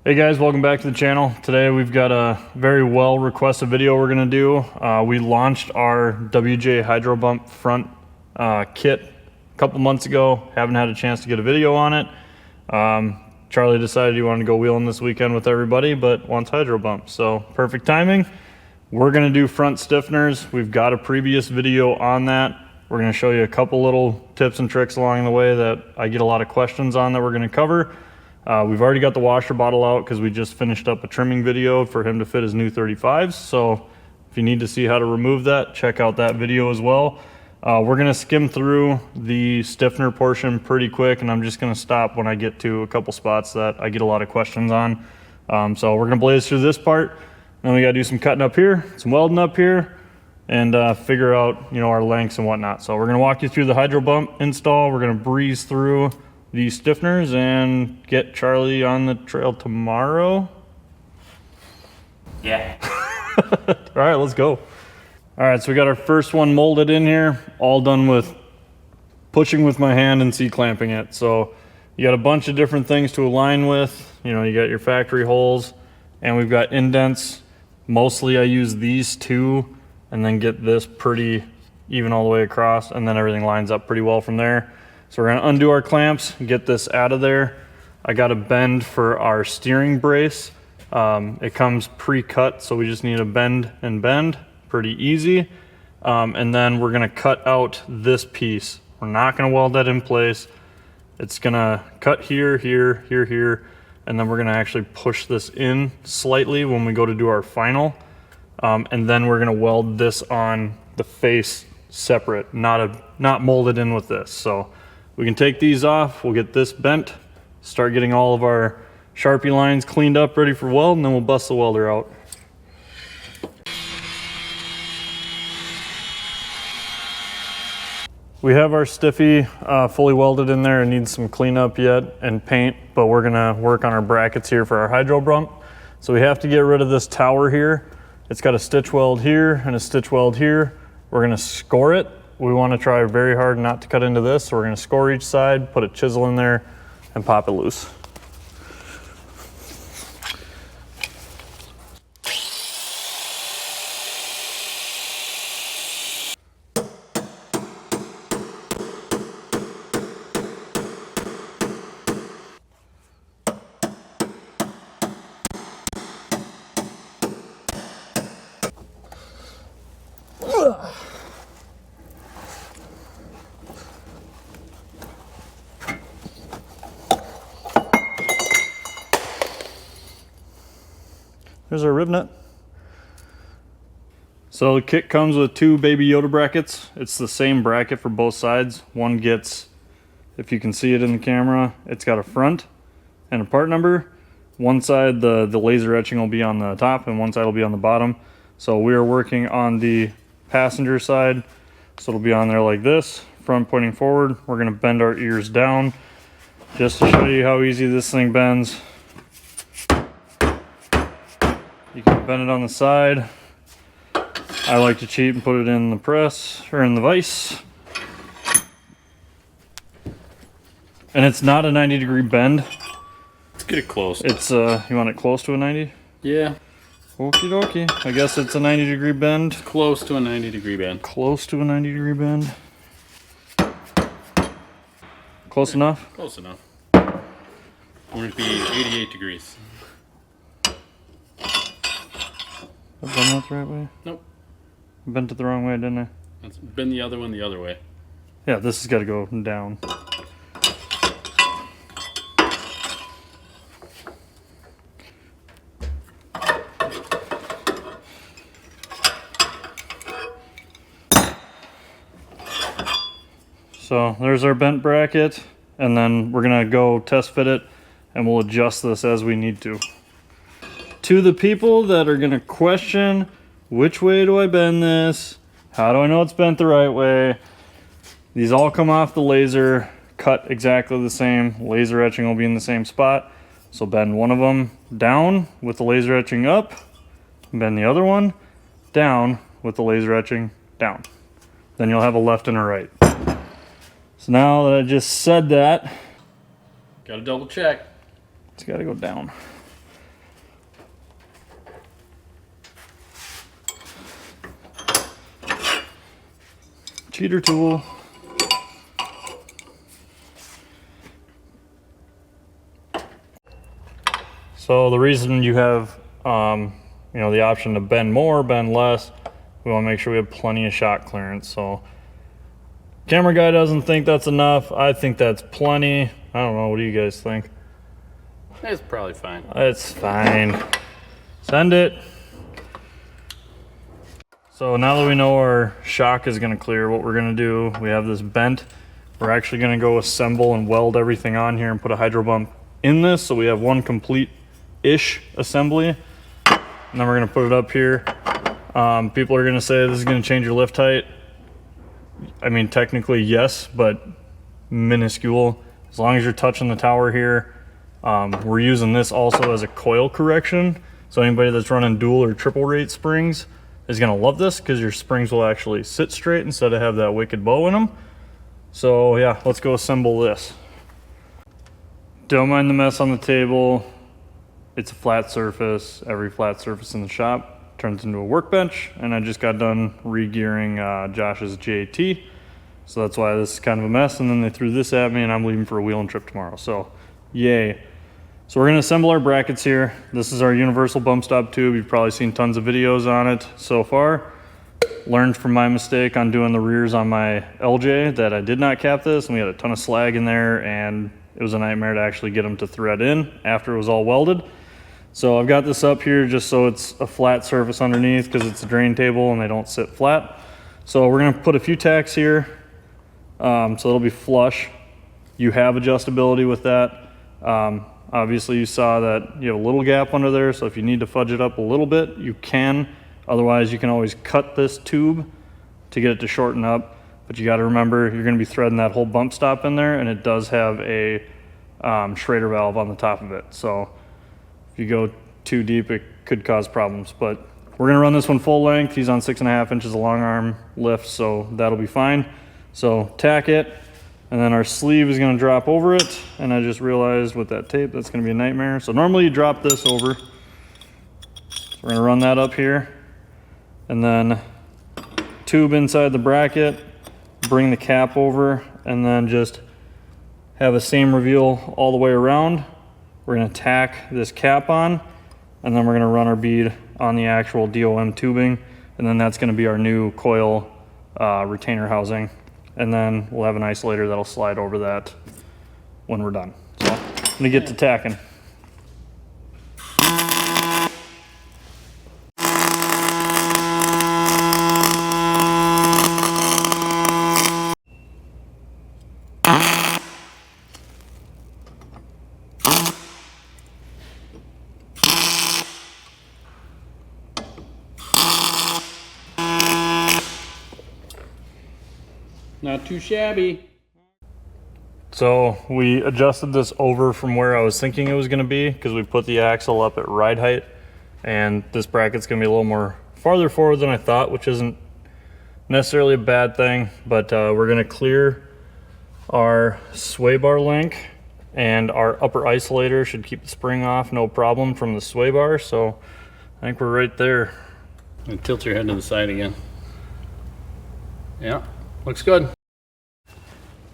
Hey guys, welcome back to the channel. Today we've got a very well requested video we're going to do. We launched our WJ Hydro Bump front kit a couple months ago. Haven't had a chance to get a video on it. Charlie decided he wanted to go wheeling this weekend with everybody, but wants hydro bump. So perfect timing. We're going to do front stiffeners. We've got a previous video on that. We're going to show you a couple little tips and tricks along the way that I get a lot of questions on that we're going to cover. We've already got the washer bottle out because we just finished up a trimming video for him to fit his new 35s. So if you need to see how to remove that, check out that video as well. We're going to skim through the stiffener portion pretty quick, and I'm just going to stop when I get to a couple spots that I get a lot of questions on. So we're going to blaze through this part. Then we got to do some cutting up here, some welding up here, and figure out, our lengths and whatnot. So we're going to walk you through the hydro bump install. We're going to breeze through these stiffeners and get Charlie on the trail tomorrow. Yeah. All right, let's go. All right, so we got our first one molded in here, all done with pushing with my hand and C-clamping it. So you got a bunch of different things to align with. You got your factory holes, and we've got indents. Mostly I use these two and then get this pretty even all the way across, and then everything lines up pretty well from there. So we're gonna undo our clamps, get this out of there. I got a bend for our steering brace. It comes pre-cut, so we just need to bend and bend, pretty easy. And then we're gonna cut out this piece. We're not gonna weld that in place. It's gonna cut here, here, here, here, and then we're gonna actually push this in slightly when we go to do our final. And then we're gonna weld this on the face separate, not molded in with this. So we can take these off, we'll get this bent, start getting all of our Sharpie lines cleaned up, ready for weld, and then we'll bust the welder out. We have our stiffy fully welded in there. It needs some cleanup yet and paint, but we're gonna work on our brackets here for our hydro bump. So we have to get rid of this tower here. It's got a stitch weld here and a stitch weld here. We're gonna score it. We want to try very hard not to cut into this, so we're going to score each side, put a chisel in there, and pop it loose. There's our rib nut. So the kit comes with two Baby Yoda brackets. It's the same bracket for both sides. One gets, if you can see it in the camera, it's got a front and a part number. One side, the laser etching will be on the top, and one side will be on the bottom. So we are working on the passenger side. So it'll be on there like this, front pointing forward. We're gonna bend our ears down just to show you how easy this thing bends. You can bend it on the side. I like to cheat and put it in the press or in the vise. And it's not a 90-degree bend. Let's get it close. It's you want it close to a 90? Yeah. Okie dokie. I guess it's a 90-degree bend. Close to a 90-degree bend. Close to a 90-degree bend. Close enough? Close enough. We're going to be 88 degrees. I bent that the right way? Nope. I bent it the wrong way, didn't I? Let's bend the other one the other way. Yeah, this has got to go down. So there's our bent bracket, and then we're gonna go test fit it, and we'll adjust this as we need to. To the people that are gonna question, which way do I bend this? How do I know it's bent the right way? These all come off the laser, cut exactly the same. Laser etching will be in the same spot. So bend one of them down with the laser etching up, bend the other one down with the laser etching down. Then you'll have a left and a right. So now that I just said that, Gotta double check. it's gotta go down. cheater tool. So the reason you have, you know, the option to bend more, bend less, we want to make sure we have plenty of shot clearance. So camera guy doesn't think that's enough. I think that's plenty. I don't know. What do you guys think? That's probably fine. It's fine. Send it. So now that we know our shock is going to clear, what we're going to do, we have this bent. We're actually going to go assemble and weld everything on here and put a hydro bump in this, so we have one complete-ish assembly. And then we're going to put it up here. People are going to say this is going to change your lift height. I mean, technically yes, but minuscule. As long as you're touching the tower here. We're using this also as a coil correction. So anybody that's running dual or triple rate springs is gonna love this, because your springs will actually sit straight instead of have that wicked bow in them. So yeah, let's go assemble this. Don't mind the mess on the table. It's a flat surface. Every flat surface in the shop turns into a workbench, and I just got done re-gearing Josh's JT. So that's why this is kind of a mess, and then they threw this at me, and I'm leaving for a wheeling trip tomorrow, so yay. So we're gonna assemble our brackets here. This is our universal bump stop tube. You've probably seen tons of videos on it so far. Learned from my mistake on doing the rears on my LJ that I did not cap this, and we had a ton of slag in there, and it was a nightmare to actually get them to thread in after it was all welded. So I've got this up here just so it's a flat surface underneath, because it's a drain table and they don't sit flat. So we're gonna put a few tacks here, so it'll be flush. You have adjustability with that. Obviously you saw that you have a little gap under there, so if you need to fudge it up a little bit, you can. Otherwise, you can always cut this tube to get it to shorten up. But you gotta remember, you're gonna be threading that whole bump stop in there, and it does have a Schrader valve on the top of it. So if you go too deep, it could cause problems. But we're gonna run this one full length. He's on 6.5 inches of long arm lift, so that'll be fine. So tack it. And then our sleeve is going to drop over it, and I just realized with that tape that's going to be a nightmare. So normally you drop this over. So we're going to run that up here, and then tube inside the bracket, bring the cap over, and then just have a seam reveal all the way around. We're going to tack this cap on, and then we're going to run our bead on the actual DOM tubing, and then that's going to be our new coil retainer housing. And then we'll have an isolator that'll slide over that when we're done. So I'm gonna get to tacking. Not too shabby. So we adjusted this over from where I was thinking it was going to be, because we put the axle up at ride height, and this bracket's going to be a little more farther forward than I thought, which isn't necessarily a bad thing. But we're going to clear our sway bar link, and our upper isolator should keep the spring off no problem from the sway bar. So I think we're right there. And tilt your head to the side again. Yeah, looks good.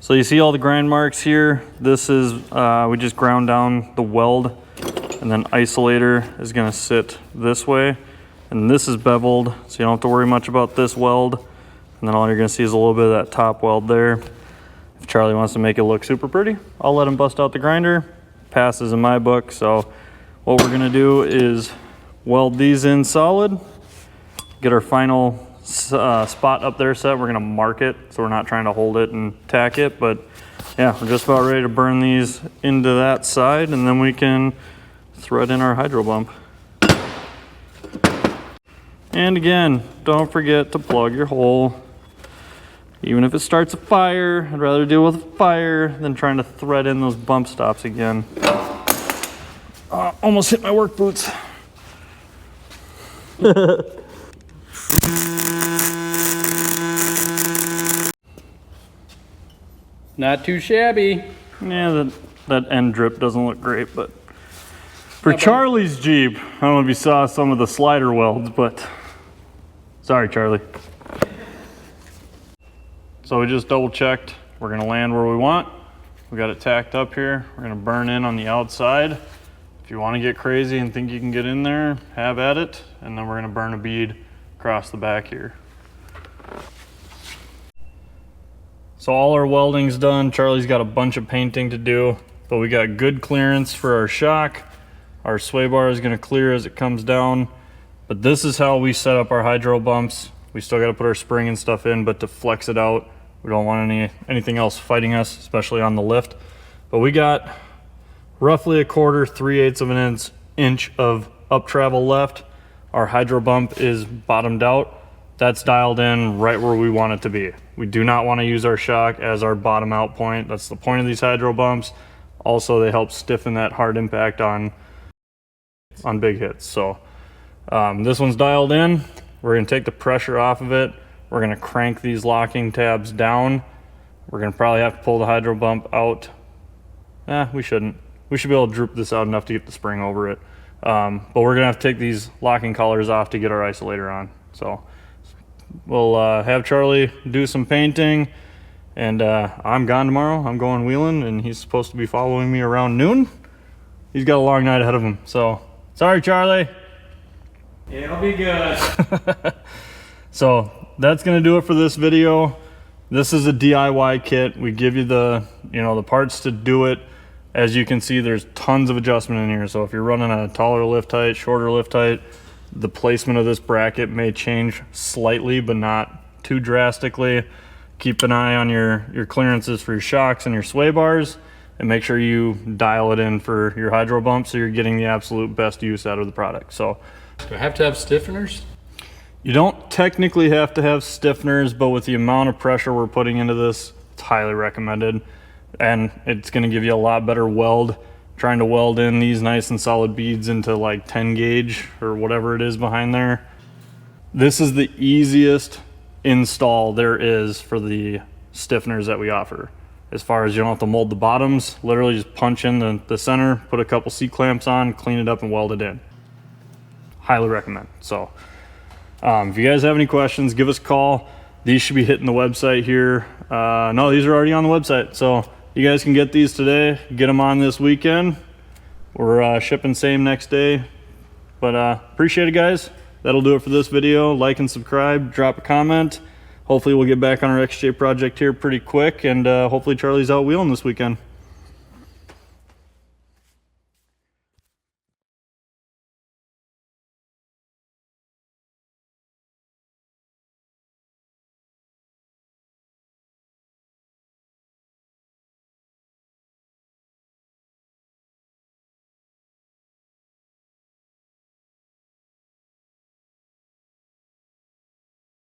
So you see all the grind marks here. This is, we just ground down the weld, and then isolator is gonna sit this way. And this is beveled, so you don't have to worry much about this weld. And then all you're gonna see is a little bit of that top weld there. If Charlie wants to make it look super pretty, I'll let him bust out the grinder. Passes in my book. So what we're gonna do is weld these in solid, get our final spot up there set. We're gonna mark it, so we're not trying to hold it and tack it, but yeah, we're just about ready to burn these into that side, and then we can thread in our hydro bump. And again, don't forget to plug your hole. Even if it starts a fire, I'd rather deal with a fire than trying to thread in those bump stops again. Almost hit my work boots. Not too shabby. Yeah, that end drip doesn't look great, but for Charlie's Jeep, I don't know if you saw some of the slider welds, but sorry, Charlie. So we just double checked. We're gonna land where we want. We got it tacked up here. We're gonna burn in on the outside. If you wanna get crazy and think you can get in there, have at it. And then we're gonna burn a bead across the back here. So all our welding's done. Charlie's got a bunch of painting to do, but we got good clearance for our shock. Our sway bar is gonna clear as it comes down. But this is how we set up our hydro bumps. We still gotta put our spring and stuff in, but to flex it out, we don't want anything else fighting us, especially on the lift. But we got roughly 1/4, 3/8 of an inch of up travel left. Our hydro bump is bottomed out. That's dialed in right where we want it to be. We do not want to use our shock as our bottom out point. That's the point of these hydro bumps. Also, they help stiffen that hard impact on big hits. So this one's dialed in. We're gonna take the pressure off of it. We're gonna crank these locking tabs down. We're gonna probably have to pull the hydro bump out. We shouldn't. We should be able to droop this out enough to get the spring over it. But we're gonna have to take these locking collars off to get our isolator on. So we'll have Charlie do some painting, and I'm gone tomorrow. I'm going wheeling, and he's supposed to be following me around noon. He's got a long night ahead of him, so sorry, Charlie. It'll be good. So that's gonna do it for this video. This is a DIY kit. We give you the parts to do it. As you can see, there's tons of adjustment in here. So if you're running a taller lift height, shorter lift height, the placement of this bracket may change slightly, but not too drastically. Keep an eye on your clearances for your shocks and your sway bars, and make sure you dial it in for your hydro bump so you're getting the absolute best use out of the product. So Do I have to have stiffeners? you don't technically have to have stiffeners, but with the amount of pressure we're putting into this, it's highly recommended. And it's gonna give you a lot better weld. Trying to weld in these nice and solid beads into like 10 gauge or whatever it is behind there. This is the easiest install there is for the stiffeners that we offer. As far as you don't have to mold the bottoms, literally just punch in the center, put a couple C-clamps on, clean it up and weld it in. Highly recommend. So if you guys have any questions, give us a call. These should be hitting the website here. No, these are already on the website. So you guys can get these today, get them on this weekend. We're shipping same next day. But appreciate it, guys. That'll do it for this video. Like and subscribe, drop a comment. Hopefully we'll get back on our XJ project here pretty quick, and hopefully Charlie's out wheeling this weekend.